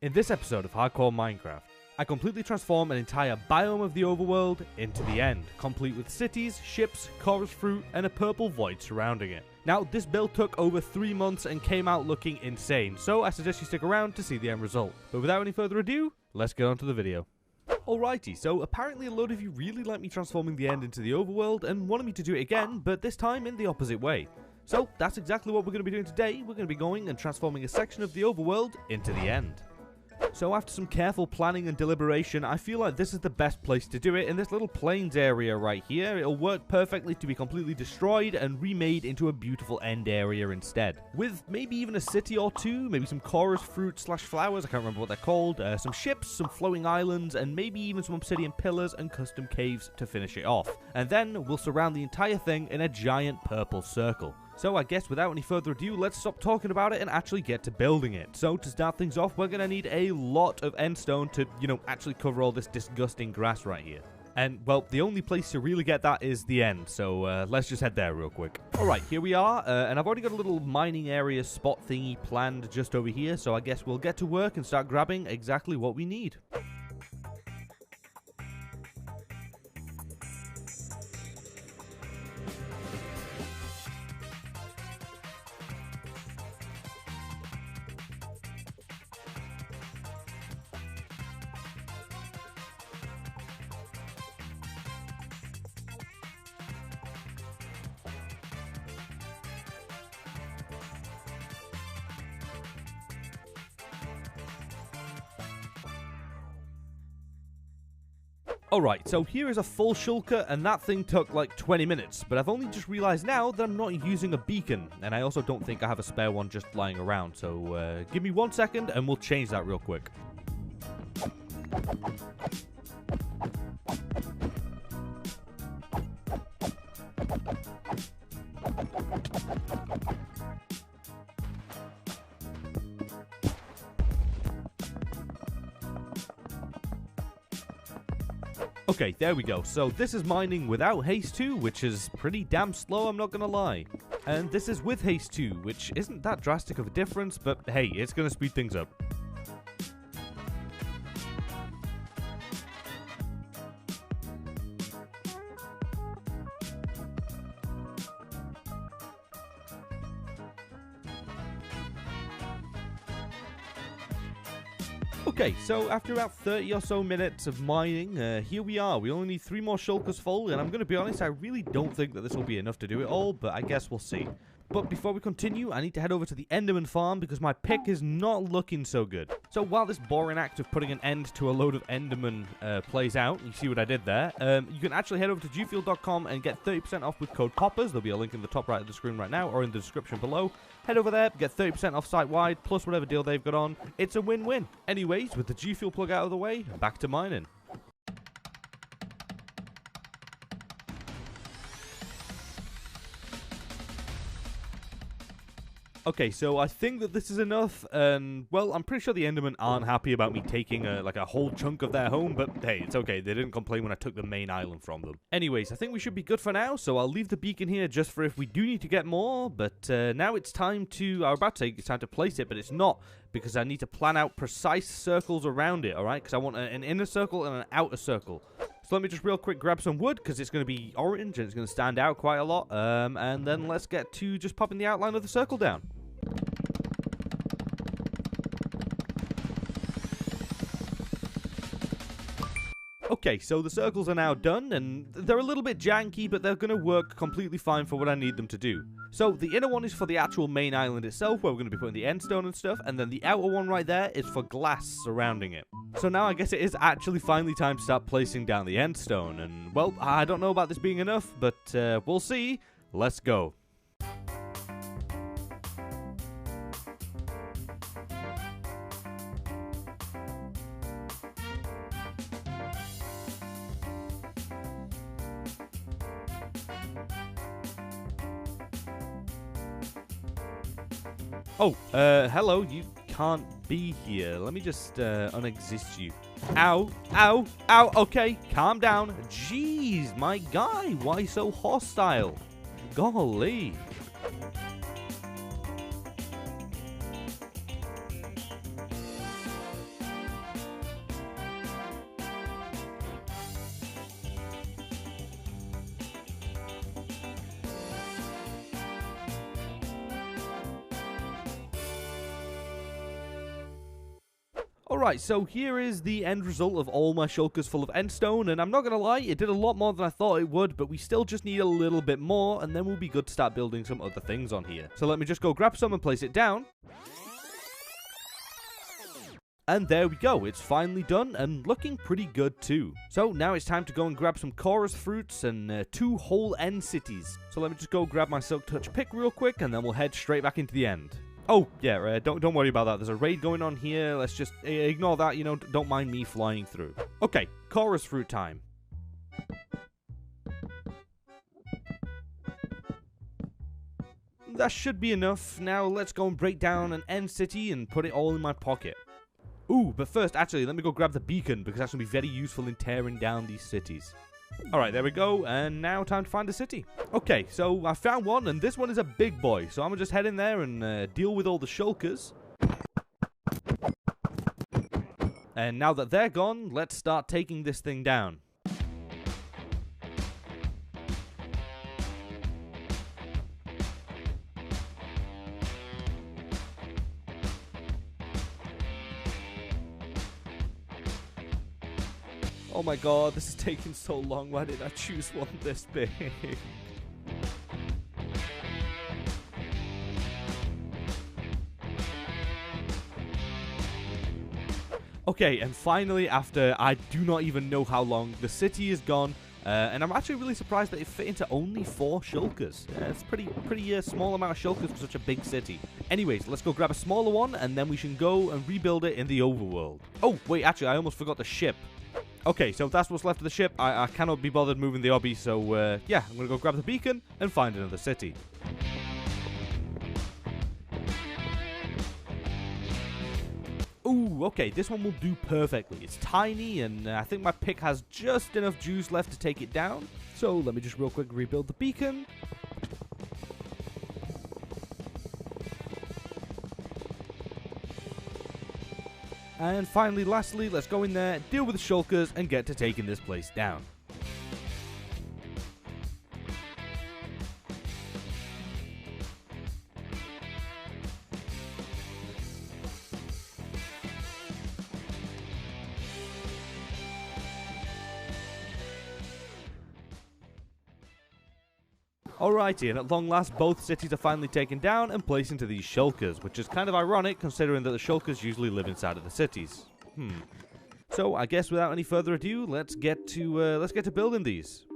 In this episode of Hardcore Minecraft, I completely transform an entire biome of the overworld into the end, complete with cities, ships, chorus fruit, and a purple void surrounding it. Now, this build took over 3 months and came out looking insane, so I suggest you stick around to see the end result. But without any further ado, let's get on to the video. Alrighty, so apparently a load of you really like me transforming the end into the overworld and wanted me to do it again, but this time in the opposite way. So that's exactly what we're going to be doing today. We're going to be going and transforming a section of the overworld into the end. So after some careful planning and deliberation, I feel like this is the best place to do it in this little plains area right here. It'll work perfectly to be completely destroyed and remade into a beautiful end area instead. With maybe even a city or two, maybe some chorus fruit slash flowers, I can't remember what they're called, some ships, some floating islands, and maybe even some obsidian pillars and custom caves to finish it off. And then we'll surround the entire thing in a giant purple circle. So I guess without any further ado, let's stop talking about it and actually get to building it. So to start things off, we're going to need a lot of endstone to, actually cover all this disgusting grass right here. And, well, the only place to really get that is the end, so let's just head there real quick. Alright, here we are, and I've already got a little mining area spot thingy planned just over here, so I guess we'll get to work and start grabbing exactly what we need. Alright, so here is a full shulker, and that thing took like 20 minutes, but I've only just realized now that I'm not using a beacon, and I also don't think I have a spare one just lying around, so give me 1 second and we'll change that real quick. Okay, there we go. So this is mining without haste 2, which is pretty damn slow, I'm not gonna lie. And this is with haste 2, which isn't that drastic of a difference, but hey, it's gonna speed things up. Okay, so after about 30 or so minutes of mining, here we are. We only need 3 more shulkers full, and I'm going to be honest, I really don't think that this will be enough to do it all, but I guess we'll see. But before we continue, I need to head over to the Enderman farm because my pick is not looking so good. So while this boring act of putting an end to a load of Enderman plays out, you see what I did there, you can actually head over to gfuel.com and get 30% off with code POPPERS. There'll be a link in the top right of the screen right now or in the description below. Head over there, get 30% off site-wide, plus whatever deal they've got on. It's a win-win. Anyways, with the G Fuel plug out of the way, back to mining. Okay, so I think that this is enough, and, well, I'm pretty sure the Endermen aren't happy about me taking, a whole chunk of their home, but hey, it's okay, they didn't complain when I took the main island from them. Anyways, I think we should be good for now, so I'll leave the beacon here just for if we do need to get more, but now it's time to, I was about to say it's time to place it, but it's not, because I need to plan out precise circles around it, alright, because I want an inner circle and an outer circle. So let me just real quick grab some wood, because it's going to be orange and it's going to stand out quite a lot. And then let's get to just popping the outline of the circle down. Okay, so the circles are now done, and they're a little bit janky, but they're going to work completely fine for what I need them to do. So the inner one is for the actual main island itself, where we're going to be putting the endstone and stuff, and then the outer one right there is for glass surrounding it. So now I guess it is actually finally time to start placing down the endstone, and, well, I don't know about this being enough, but we'll see. Let's go. Oh, hello, you can't be here. Let me just unexist you. Ow, ow, ow, okay, calm down. Jeez, my guy, why so hostile? Golly. Alright, so here is the end result of all my shulkers full of endstone, and I'm not gonna lie, it did a lot more than I thought it would, but we still just need a little bit more, and then we'll be good to start building some other things on here. So let me just go grab some and place it down. And there we go, it's finally done, and looking pretty good too. So now it's time to go and grab some chorus fruits and 2 whole end cities. So let me just go grab my Silk Touch pick real quick, and then we'll head straight back into the end. Oh, yeah, don't worry about that. There's a raid going on here. Let's just ignore that, you know, don't mind me flying through. Okay, chorus fruit time. That should be enough. Now let's go and break down an end city and put it all in my pocket. Ooh, but first, actually, let me go grab the beacon, because that's going to be very useful in tearing down these cities. Alright, there we go, and now time to find a city. Okay, so I found one, and this one is a big boy, so I'm going to just head in there and deal with all the shulkers. And now that they're gone, let's start taking this thing down. Oh my god, this is taking so long. Why did I choose one this big? Okay, and finally, after I do not even know how long, the city is gone. And I'm actually really surprised that it fit into only 4 shulkers. It's pretty small amount of shulkers for such a big city. Anyways, let's go grab a smaller one, and then we can go and rebuild it in the overworld. Oh, wait, actually, I almost forgot the ship. Okay, so if that's what's left of the ship, I cannot be bothered moving the obby, so yeah, I'm going to go grab the beacon and find another city. Ooh, okay, this one will do perfectly. It's tiny, and I think my pick has just enough juice left to take it down. So let me just real quick rebuild the beacon. And finally, lastly, let's go in there, deal with the shulkers, and get to taking this place down. Alrighty, and at long last, both cities are finally taken down and placed into these shulkers, which is kind of ironic considering that the shulkers usually live inside of the cities. So I guess without any further ado, let's get to building these.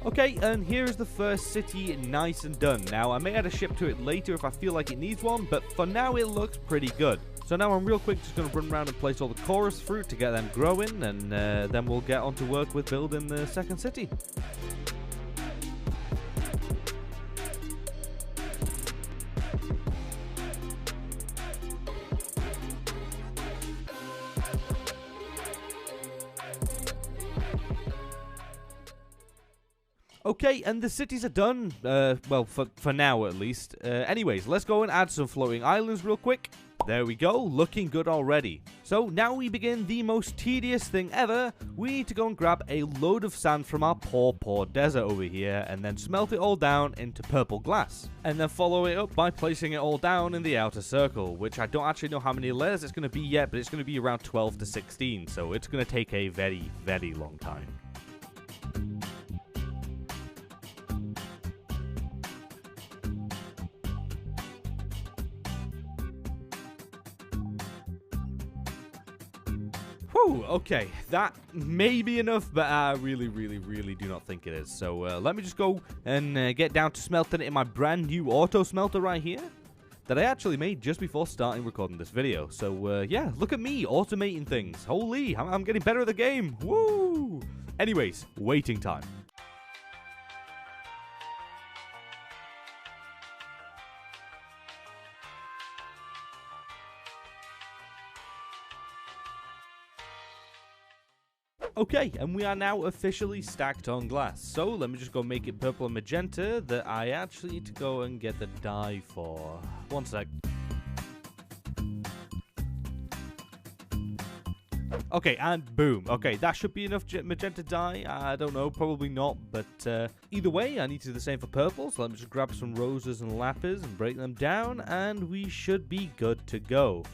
Okay, and here is the first city nice and done. Now, I may add a ship to it later if I feel like it needs one, but for now it looks pretty good. So now I'm real quick just going to run around and place all the chorus fruit to get them growing, and then we'll get on to work with building the second city. Okay, and the cities are done, well, for now at least. Anyways, let's go and add some floating islands real quick. There we go, looking good already. So now we begin the most tedious thing ever. We need to go and grab a load of sand from our poor desert over here, and then smelt it all down into purple glass. And then follow it up by placing it all down in the outer circle, which I don't actually know how many layers it's going to be yet, but it's going to be around 12 to 16, so it's going to take a very, very long time. Whew, okay, that may be enough, but I really do not think it is. So let me just go and get down to smelting it in my brand new auto smelter right here that I actually made just before starting recording this video. So yeah, look at me automating things. Holy, I'm getting better at the game. Woo! Anyways, waiting time. Okay, and we are now officially stacked on glass. So let me just go make it purple and magenta that I actually need to go and get the dye for. One sec. Okay, and boom. Okay, that should be enough magenta dye. I don't know, probably not. But either way, I need to do the same for purple. So let me just grab some roses and lapis and break them down. And we should be good to go.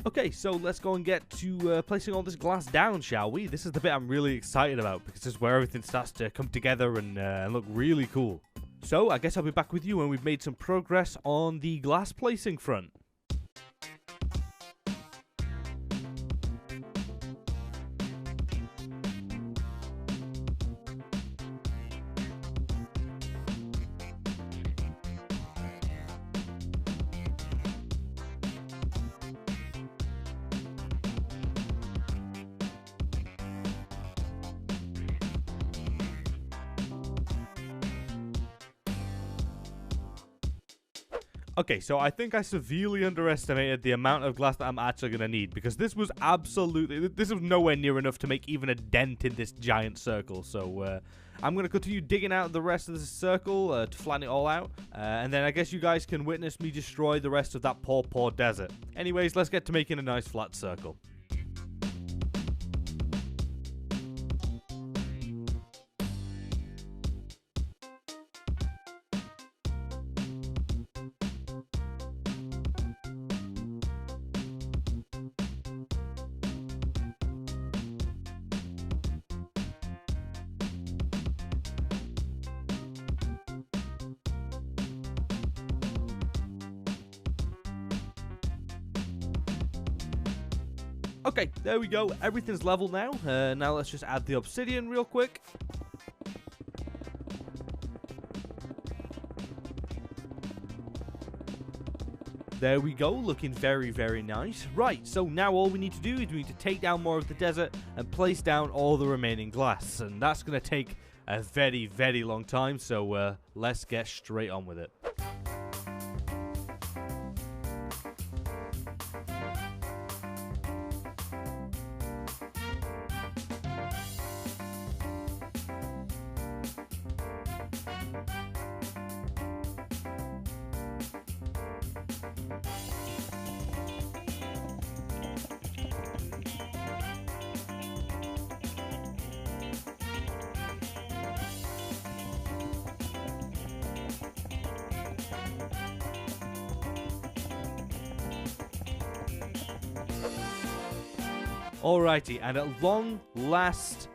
Okay, so let's go and get to placing all this glass down, shall we? This is the bit I'm really excited about because this is where everything starts to come together and look really cool. So I guess I'll be back with you when we've made some progress on the glass placing front. Okay, so I think I severely underestimated the amount of glass that I'm actually going to need, because this was nowhere near enough to make even a dent in this giant circle. So I'm going to continue digging out the rest of this circle to flatten it all out, and then I guess you guys can witness me destroy the rest of that poor desert. Anyways, let's get to making a nice flat circle. Okay, there we go. Everything's level now. Now let's just add the obsidian real quick. There we go, looking very, very nice. Right, so now all we need to do is we need to take down more of the desert and place down all the remaining glass. And that's going to take a very, very long time, so let's get straight on with it. Alrighty, and at long last,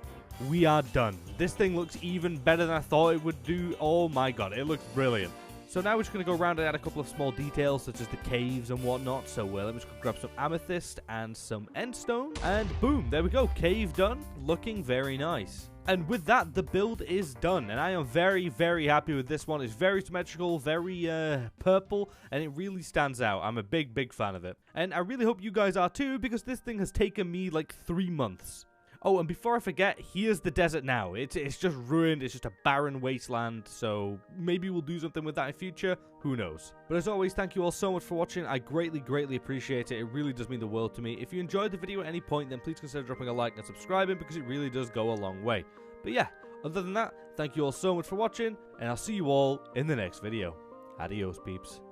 we are done. This thing looks even better than I thought it would do. Oh my god, it looks brilliant. So now we're just going to go around and add a couple of small details, such as the caves and whatnot. So let me just grab some amethyst and some endstone. And boom, there we go. Cave done. Looking very nice. And with that, the build is done. And I am very, very happy with this one. It's very symmetrical, very purple, and it really stands out. I'm a big, big fan of it. And I really hope you guys are too, because this thing has taken me like 3 months. Oh, and before I forget, here's the desert now. It's just ruined. It's just a barren wasteland. So maybe we'll do something with that in future. Who knows? But as always, thank you all so much for watching. I greatly, greatly appreciate it. It really does mean the world to me. If you enjoyed the video at any point, then please consider dropping a like and subscribing, because it really does go a long way. But yeah, other than that, thank you all so much for watching, and I'll see you all in the next video. Adios, peeps.